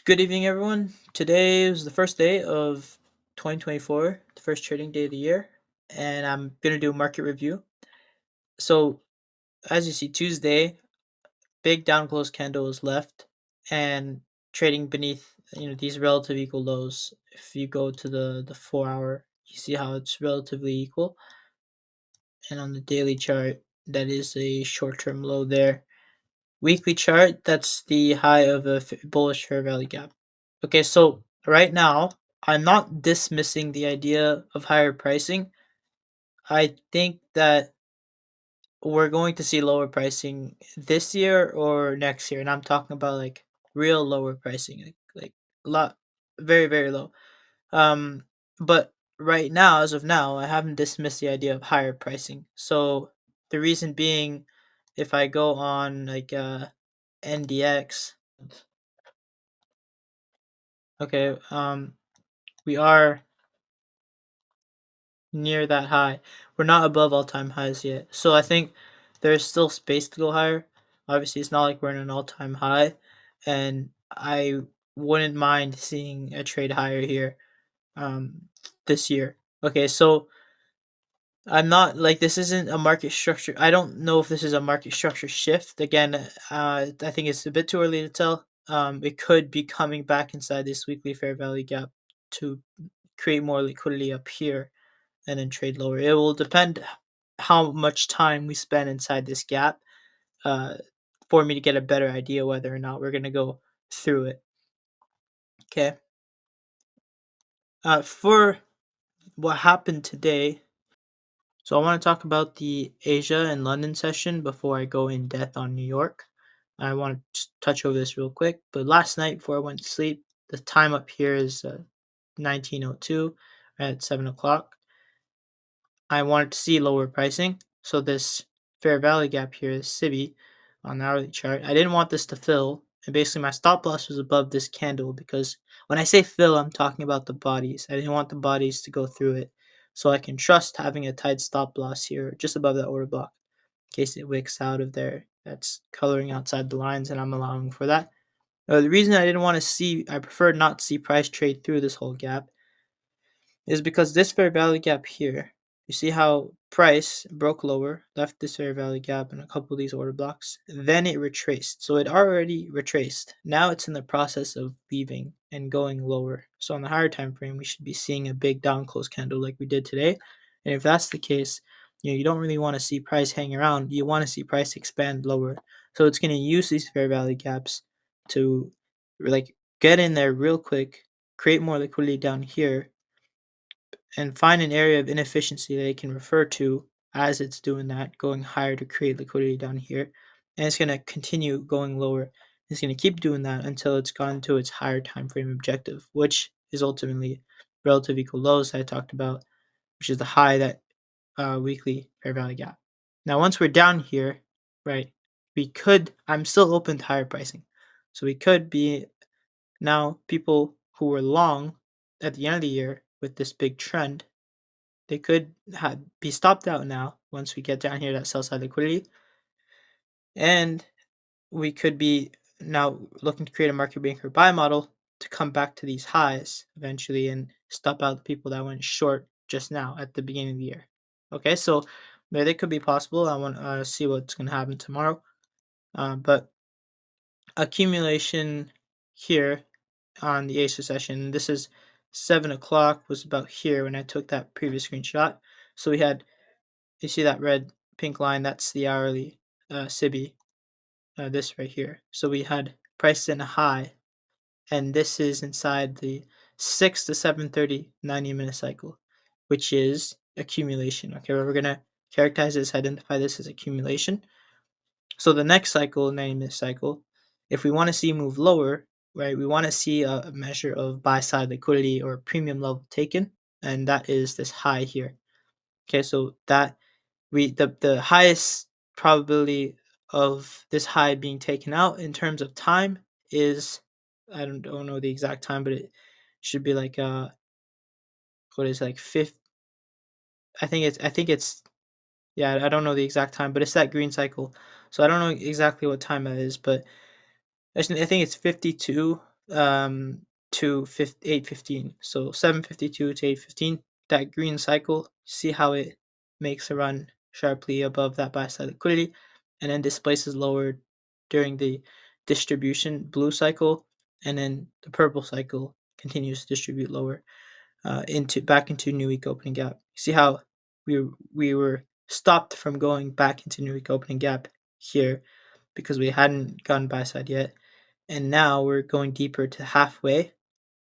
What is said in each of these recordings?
Good evening, everyone. Today is the first day of 2024, the first trading day of the year, and I'm going to do a market review. So, as you see, Tuesday, big down close candle is left and trading beneath, these relative equal lows. If you go to the 4 hour, you see how it's relatively equal. And on the daily chart, that is a short-term low there. Weekly chart, that's the high of a bullish fair value gap. Okay, so right now, I'm not dismissing the idea of higher pricing. I think that we're going to see lower pricing this year or next year, and I'm talking about like real lower pricing, like a lot, very very low. Um, but right now, as of now, I haven't dismissed the idea of higher pricing. So the reason being, if I go on like NDX, okay, we are near that high. We're not above all-time highs yet. So I think there's still space to go higher. Obviously, it's not like we're in an all-time high, and I wouldn't mind seeing a trade higher here this year. Okay, so I'm not like this isn't a market structure. I don't know if this is a market structure shift. Again, I think it's a bit too early to tell. It could be coming back inside this weekly fair value gap to create more liquidity up here and then trade lower. It will depend how much time we spend inside this gap uh, for me to get a better idea whether or not we're going to go through it. Okay. For what happened today, so I want to talk about the Asia and London session before I go in depth on New York. I want to touch over this real quick. But last night before I went to sleep, the time up here is 19:02 at 7 o'clock. I wanted to see lower pricing. So this fair value gap here is SIBI on the hourly chart. I didn't want this to fill. And basically my stop loss was above this candle because when I say fill, I'm talking about the bodies. I didn't want the bodies to go through it. So I can trust having a tight stop loss here just above that order block in case it wicks out of there. That's coloring outside the lines and I'm allowing for that. The reason I prefer not to see price trade through this whole gap is because this fair value gap here, you see how price broke lower, left this fair value gap and a couple of these order blocks, then it retraced. So it already retraced. Now it's in the process of leaving and going lower. So on the higher time frame, we should be seeing a big down close candle like we did today. And if that's the case, you don't really want to see price hang around. You want to see price expand lower. So it's going to use these fair value gaps to like get in there real quick, create more liquidity down here, and find an area of inefficiency that it can refer to as it's doing that, going higher to create liquidity down here. And it's going to continue going lower. It's going to keep doing that until it's gone to its higher time frame objective, which is ultimately relative equal lows I talked about, which is the high that weekly fair value gap. Now, once we're down here, right, I'm still open to higher pricing. So we could be now people who were long at the end of the year with this big trend, they could be stopped out now once we get down here that sell side liquidity. And we could be now looking to create a market maker buy model to come back to these highs eventually and stop out the people that went short just now at the beginning of the year. Okay, so that could be possible. I want to see what's going to happen tomorrow. But accumulation here on the Asia session. This is 7 o'clock, was about here when I took that previous screenshot. So we had, you see that red pink line, that's the hourly SIBI, this right here. So we had priced in a high, and this is inside the 6 to 7:30 90-minute cycle, which is accumulation. Okay, we're going to characterize this, identify this as accumulation. So the next cycle, 90-minute cycle, if we want to see move lower, right, we want to see a measure of buy side liquidity or premium level taken, and that is this high here. Okay, so that the highest probability of this high being taken out in terms of time is, I don't know the exact time, but it should be like what is it, like fifth. I think it's yeah, I don't know the exact time, but it's that green cycle. So I don't know exactly what time that is, but I think it's 52 to 8:15. So 7:52 to 8:15. That green cycle, see how it makes a run sharply above that buy side liquidity, and then displaces lower during the distribution blue cycle, and then the purple cycle continues to distribute lower into back into new week opening gap. See how we were stopped from going back into new week opening gap here because we hadn't gone buy side yet, and now we're going deeper to halfway,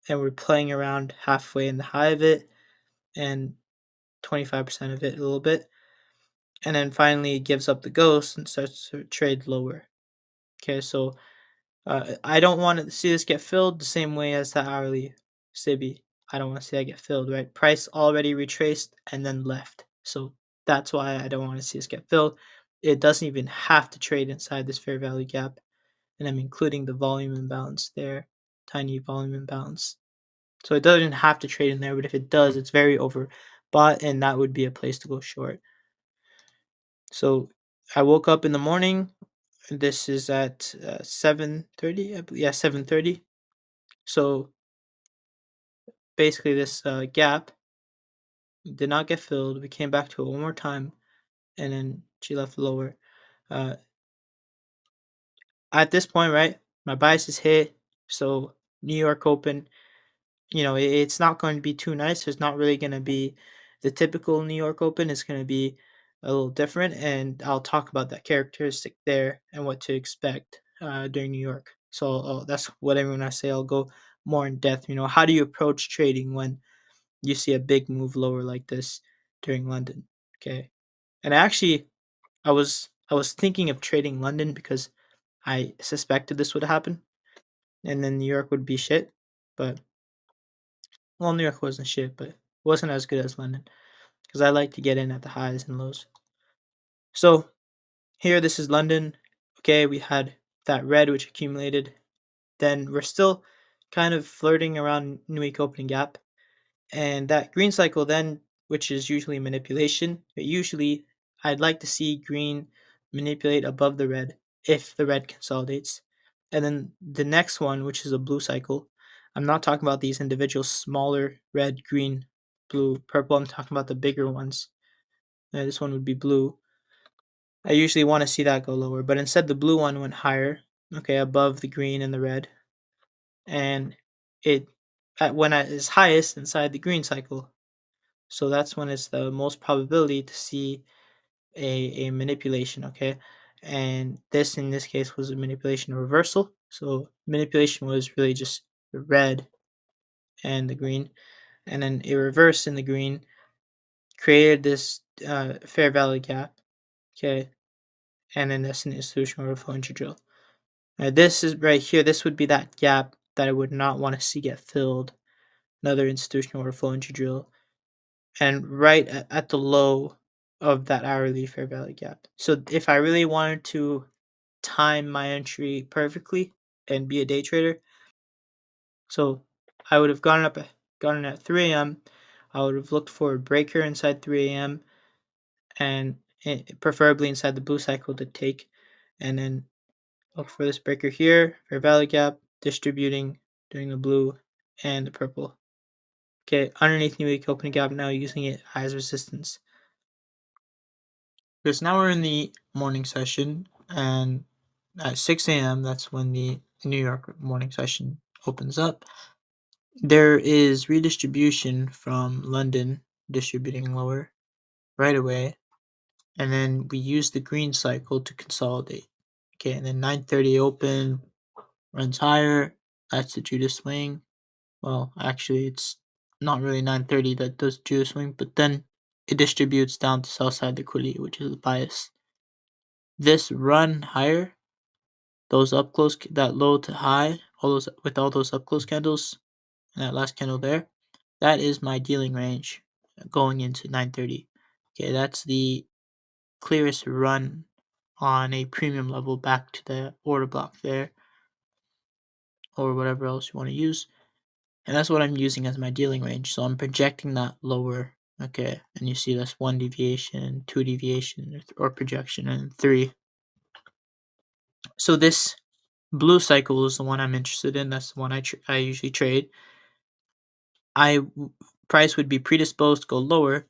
and we're playing around halfway in the high of it and 25% of it a little bit, and then finally it gives up the ghost and starts to trade lower. Okay, so I don't want to see this get filled the same way as the hourly SIBI. I don't want to see that get filled, right? Price already retraced and then left. So that's why I don't want to see this get filled. It doesn't even have to trade inside this fair value gap. And I'm including the volume imbalance there, tiny volume imbalance. So it doesn't have to trade in there, but if it does, it's very overbought, and that would be a place to go short. So I woke up in the morning. This is at 7:30, I believe. Yeah, 7:30. So basically, this gap did not get filled. We came back to it one more time, and then she left lower. Uh, at this point, right, my bias is hit. So New York Open, it's not going to be too nice. It's not really going to be the typical New York Open. It's going to be a little different, and I'll talk about that characteristic there and what to expect during New York. So that's whatever when I say I'll go more in depth. How do you approach trading when you see a big move lower like this during London? Okay, and actually, I was thinking of trading London because I suspected this would happen, and then New York would be shit, but well, New York wasn't shit, but it wasn't as good as London because I like to get in at the highs and lows. So here, this is London. Okay, we had that red which accumulated. Then we're still kind of flirting around New Week opening gap, and that green cycle then, which is usually manipulation. But usually, I'd like to see green manipulate above the red if the red consolidates. And then the next one, which is a blue cycle, I'm not talking about these individual smaller red, green, blue, purple. I'm talking about the bigger ones. This one would be blue. I usually want to see that go lower, but instead the blue one went higher, okay, above the green and the red, and it when at its highest inside the green cycle. So that's when it's the most probability to see a manipulation, okay? And this in this case was a manipulation reversal. So manipulation was really just the red and the green, and then a reverse in the green created this fair value gap, okay? And then that's an institutional overflow drill. This is right here. This would be that gap that I would not want to see get filled. Another institutional overflow drill, and right at the low of that hourly fair value gap. So if I really wanted to time my entry perfectly and be a day trader, so I would have gone in at 3 a.m. I would have looked for a breaker inside 3 a.m. and preferably inside the blue cycle to take, and then look for this breaker here, fair value gap, distributing, doing the blue and the purple. Okay, underneath new week opening gap, now using it as resistance. Because now we're in the morning session, and at 6 a.m., that's when the New York morning session opens up. There is redistribution from London distributing lower right away, and then we use the green cycle to consolidate. Okay, and then 9:30 open, runs higher. That's the Judas swing. Well, actually, it's not really 9:30 that does Judas swing, but then it distributes down to sell side liquidity, which is the bias. This run higher, those up close, that low to high, all those up close candles, and that last candle there, that is my dealing range going into 9:30. Okay, that's the clearest run on a premium level back to the order block there, or whatever else you want to use. And that's what I'm using as my dealing range. So I'm projecting that lower. Okay, and you see that's 1 deviation, 2 deviation, or projection, and 3. So this Blue cycle is the one I'm interested in. That's the one I usually trade. Price would be predisposed to go lower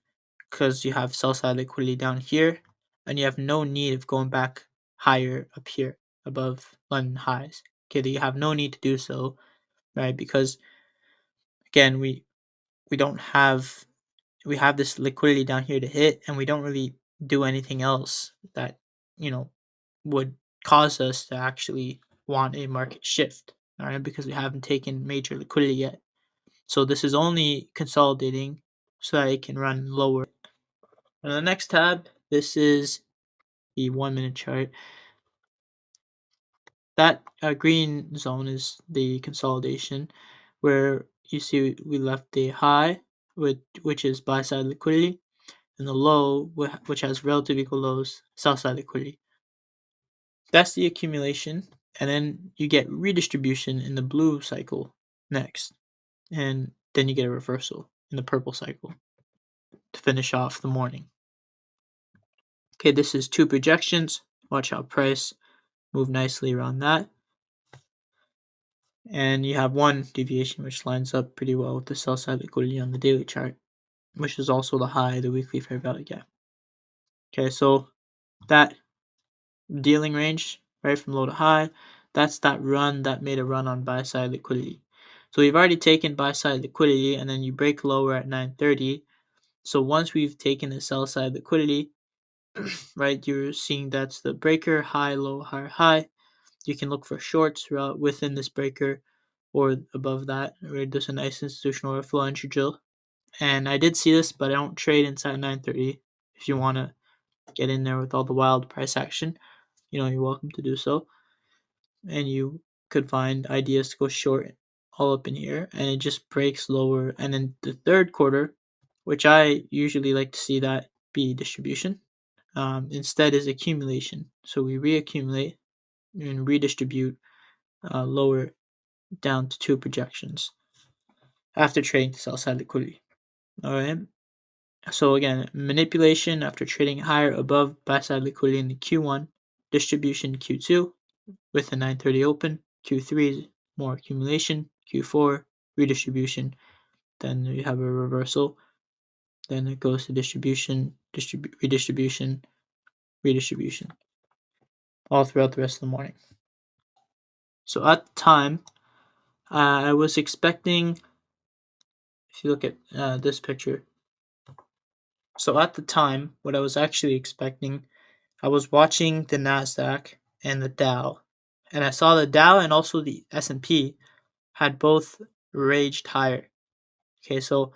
because you have sell side liquidity down here, and you have no need of going back higher up here above London highs. Okay, you have no need to do so, right? Because again, we don't have we have this liquidity down here to hit, and we don't really do anything else that you know would cause us to actually want a market shift, all right? Because we haven't taken major liquidity yet. So this is only consolidating so that it can run lower. On the next tab, this is the 1 minute chart. That green zone is the consolidation where you see we left the high, which is buy side liquidity, and the low, which has relative equal lows, sell side liquidity. That's the accumulation, and then you get redistribution in the blue cycle next, and then you get a reversal in the purple cycle to finish off the morning. Okay, this is two projections. Watch how price move nicely around that. And you have one deviation which lines up pretty well with the sell side liquidity on the daily chart, which is also the high of the weekly fair value gap. Okay, so that dealing range, right from low to high, that's that run that made a run on buy side liquidity. So we've already taken buy side liquidity, and then you break lower at 9:30. So once we've taken the sell side liquidity, right, you're seeing that's the breaker, high, low, higher, high. You can look for shorts throughout within this breaker or above that, right? There's a nice institutional overflow entry drill. And I did see this, but I don't trade inside 9:30. If you want to get in there with all the wild price action, you're welcome to do so. And you could find ideas to go short all up in here, and it just breaks lower. And then the third quarter, which I usually like to see that be distribution, instead is accumulation. So we reaccumulate and redistribute lower down to two projections after trading to sell side liquidity. All right. So again, manipulation after trading higher above buy side liquidity in the Q1, distribution Q2 with the 9:30 open, Q3 more accumulation, Q4 redistribution. Then you have a reversal. Then it goes to distribution, redistribution, redistribution, all throughout the rest of the morning. So at the time, I was expecting. If you look at this picture, so at the time, what I was actually expecting, I was watching the Nasdaq and the Dow, and I saw the Dow and also the S&P had both raged higher. Okay, so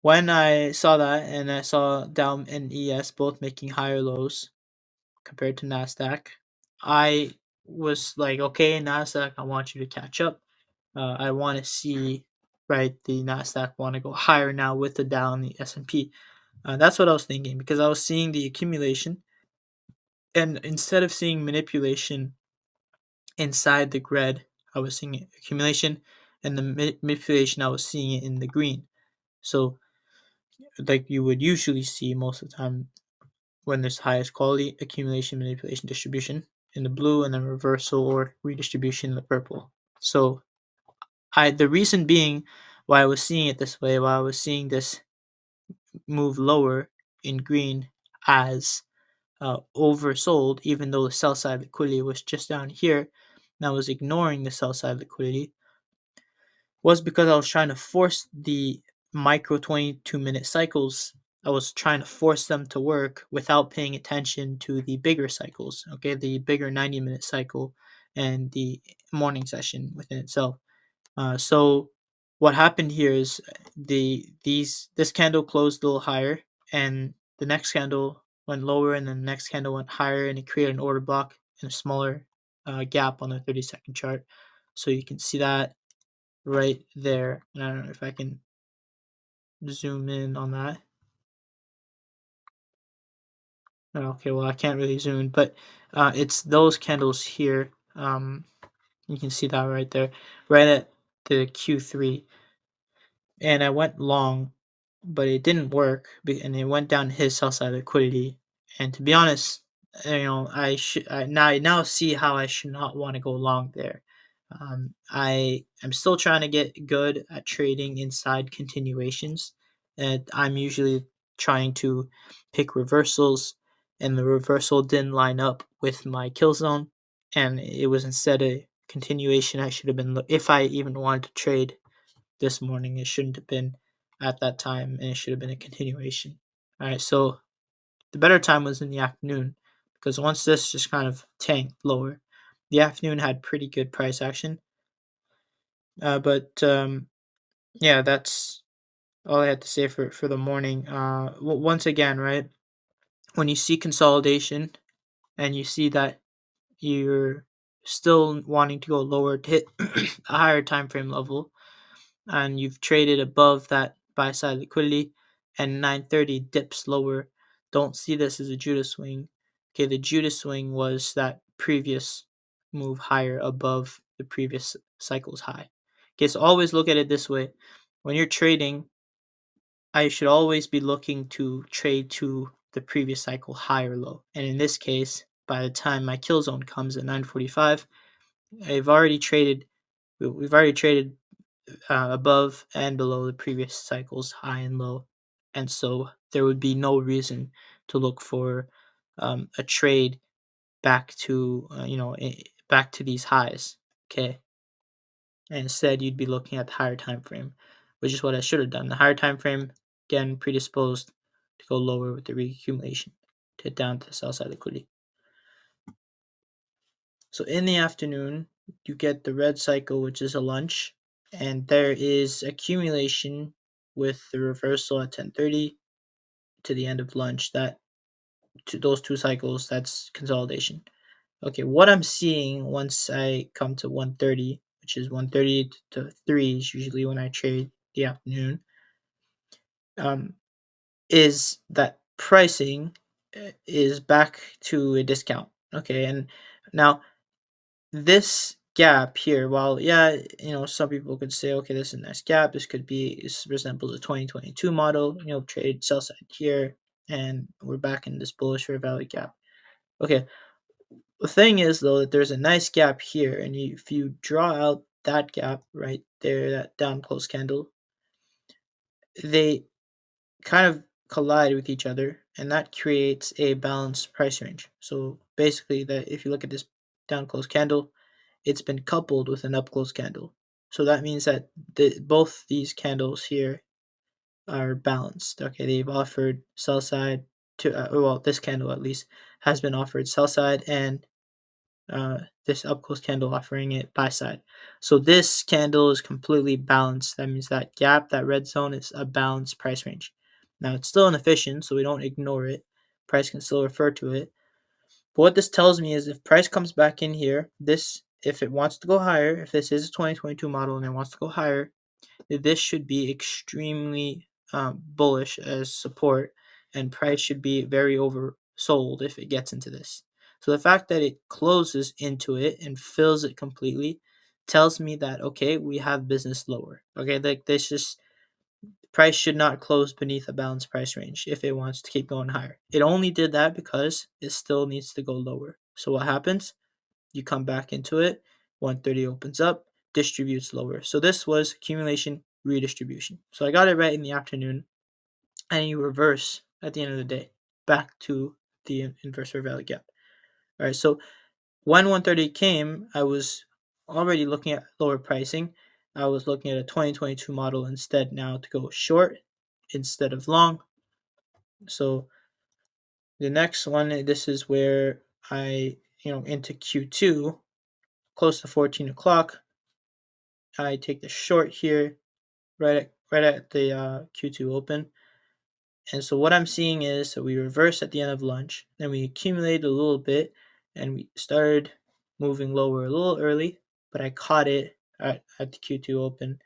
when I saw that and I saw Dow and ES both making higher lows compared to Nasdaq, I was like, okay, Nasdaq, I want you to catch up. I want to see, right, the Nasdaq want to go higher now with the Dow and the S&P. That's what I was thinking because I was seeing the accumulation, and instead of seeing manipulation inside the red, I was seeing accumulation, and the manipulation I was seeing it in the green. So, like you would usually see most of the time when there's highest quality, accumulation, manipulation, distribution in the blue, and then reversal or redistribution in the purple. So, the reason being why I was seeing it this way, why I was seeing this move lower in green as oversold, even though the sell side liquidity was just down here, and I was ignoring the sell side liquidity, was because I was trying to force the micro 22-minute cycles. I was trying to force them to work without paying attention to the bigger cycles, okay, the bigger 90-minute cycle and the morning session within itself. So what happened here is this candle closed a little higher, and the next candle went lower, and then the next candle went higher, and it created an order block and a smaller gap on the 30-second chart. So you can see that right there. And I don't know if I can zoom in on that. Okay, well I can't really zoom in, but it's those candles here. You can see that right there, right at the Q3. And I went long, but it didn't work, and it went down his sell side liquidity. And to be honest, I now see how I should not want to go long there. I am still trying to get good at trading inside continuations, and I'm usually trying to pick reversals, and the reversal didn't line up with my kill zone, and it was instead a continuation. I should have been if I even wanted to trade this morning, it shouldn't have been at that time, and it should have been a continuation. All right, so the better time was in the afternoon because once this just kind of tanked lower, the afternoon had pretty good price action. But yeah, that's all I had to say for the morning. Once again, right, when you see consolidation and you see that you're still wanting to go lower to hit a higher time frame level, and you've traded above that buy side liquidity and 930 dips lower, don't see this as a Judas swing. Okay, the Judas swing was that previous move higher above the previous cycle's high. Okay, so always look at it this way. When you're trading, I should always be looking to trade to the previous cycle high or low. And in this case, by the time my kill zone comes at 945, I've already traded we've already traded above and below the previous cycles, high and low. And so there would be no reason to look for a trade back to, back to these highs. Okay. And instead, you'd be looking at the higher time frame, which is what I should have done. The higher time frame, again, predisposed to go lower with the reaccumulation to hit down to the sell side liquidity. So in the afternoon, you get the red cycle, which is a lunch, and there is accumulation with the reversal at 10:30 to the end of lunch. That to those two cycles, that's consolidation. Okay, what I'm seeing once I come to 1:30, which is 1:30 to 3 is usually when I trade the afternoon, um, is that pricing is back to a discount. Okay, and now this gap here, while yeah, some people could say, okay, this is a nice gap. This resembles a 2022 model. Trade sell side here, and we're back in this bullish fair value gap. Okay, the thing is though that there's a nice gap here, and if you draw out that gap right there, that down close candle, they kind of collide with each other, and that creates a balanced price range. So basically, that if you look at this down close candle, it's been coupled with an up close candle. So that means that both these candles here are balanced. Okay, they've offered sell side to well, this candle at least has been offered sell side, and this up close candle offering it buy side. So this candle is completely balanced. That means that gap, that red zone, is a balanced price range. Now it's still inefficient, so we don't ignore it. Price can still refer to it. But what this tells me is if price comes back in here, if it wants to go higher, if this is a 2022 model and it wants to go higher, this should be extremely bullish as support, and price should be very oversold if it gets into this. So the fact that it closes into it and fills it completely tells me that okay, we have business lower. Okay, like this just price should not close beneath a balanced price range if it wants to keep going higher. It only did that because it still needs to go lower. So what happens? You come back into it, 130 opens up, distributes lower. So this was accumulation, redistribution. So I got it right in the afternoon, and you reverse at the end of the day back to the inverse fair value gap. All right, so when 130 came, I was already looking at lower pricing. I was looking at a 2022 model instead now to go short instead of long. So the next one, this is where into Q2, close to 14 o'clock, I take the short here right at the Q2 open. And so what I'm seeing is that we reverse at the end of lunch, then we accumulated a little bit, and we started moving lower a little early, but I caught it at the Q2 open.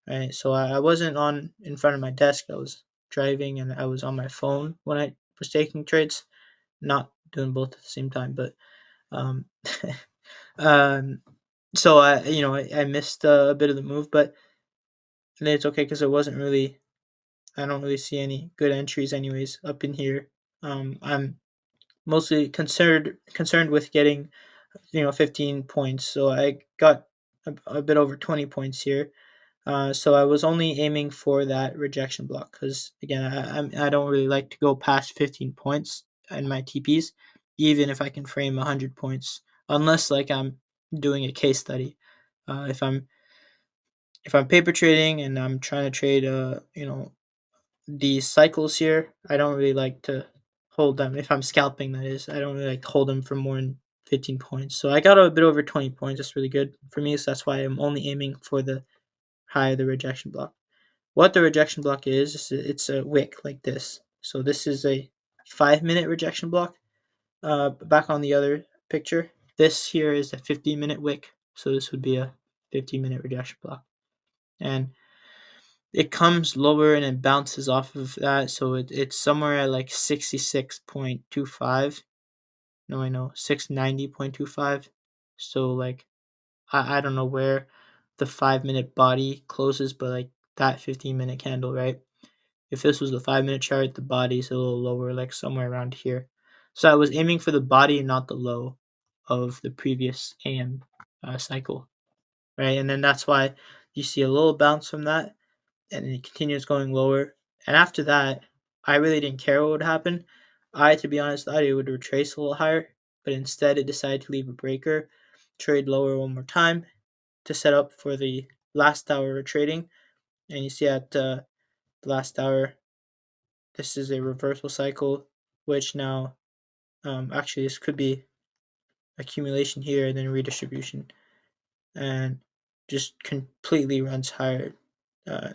Right, so I wasn't on in front of my desk. I was driving, and I was on my phone when I was taking trades, not doing both at the same time. But um, um, so I missed a bit of the move, but it's okay because it wasn't really. I don't really see any good entries anyways up in here. I'm mostly concerned with getting 15 points. So I got a bit over 20 points here. So I was only aiming for that rejection block because again I don't really like to go past 15 points in my TPs, even if I can frame 100 points, unless like I'm doing a case study. If I'm paper trading and I'm trying to trade these cycles here, I don't really like to hold them. If I'm scalping, that is, I don't really like to hold them for more than 15 points. So I got a bit over 20 points. That's really good for me. So that's why I'm only aiming for the high of the rejection block. What the rejection block is it's a wick like this. So this is a 5-minute rejection block. Back on the other picture, this here is a 15-minute wick. So this would be a 15-minute rejection block. And it comes lower and it bounces off of that. So it's somewhere at like 66.25. No, I know, 690.25. So like I don't know where the 5-minute body closes, but like that 15-minute candle, right? If this was the 5-minute chart, the body's a little lower, like somewhere around here. So I was aiming for the body and not the low of the previous AM cycle, right? And then that's why you see a little bounce from that, and it continues going lower. And after that, I really didn't care what would happen. To be honest, thought it would retrace a little higher, but instead it decided to leave a breaker, trade lower one more time to set up for the last hour of trading. And you see at the last hour, this is a reversal cycle, which now actually this could be accumulation here and then redistribution, and just completely runs higher. Uh,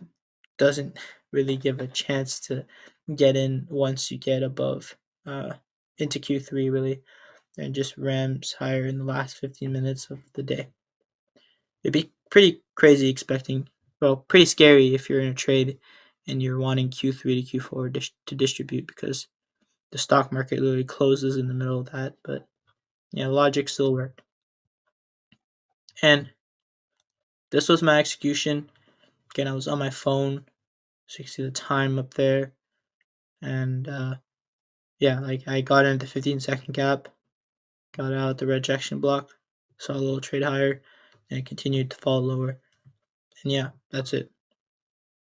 doesn't really give a chance to get in once you get above uh, into Q3 really, and just rams higher in the last 15 minutes of the day. It'd be pretty crazy expecting, well, pretty scary if you're in a trade and you're wanting Q3 to Q4 to distribute because the stock market literally closes in the middle of that. But yeah, logic still worked. And this was my execution. Again, I was on my phone, so you can see the time up there. And yeah, like I got into 15-second gap, got out the rejection block, saw a little trade higher, and it continued to fall lower. And yeah, that's it.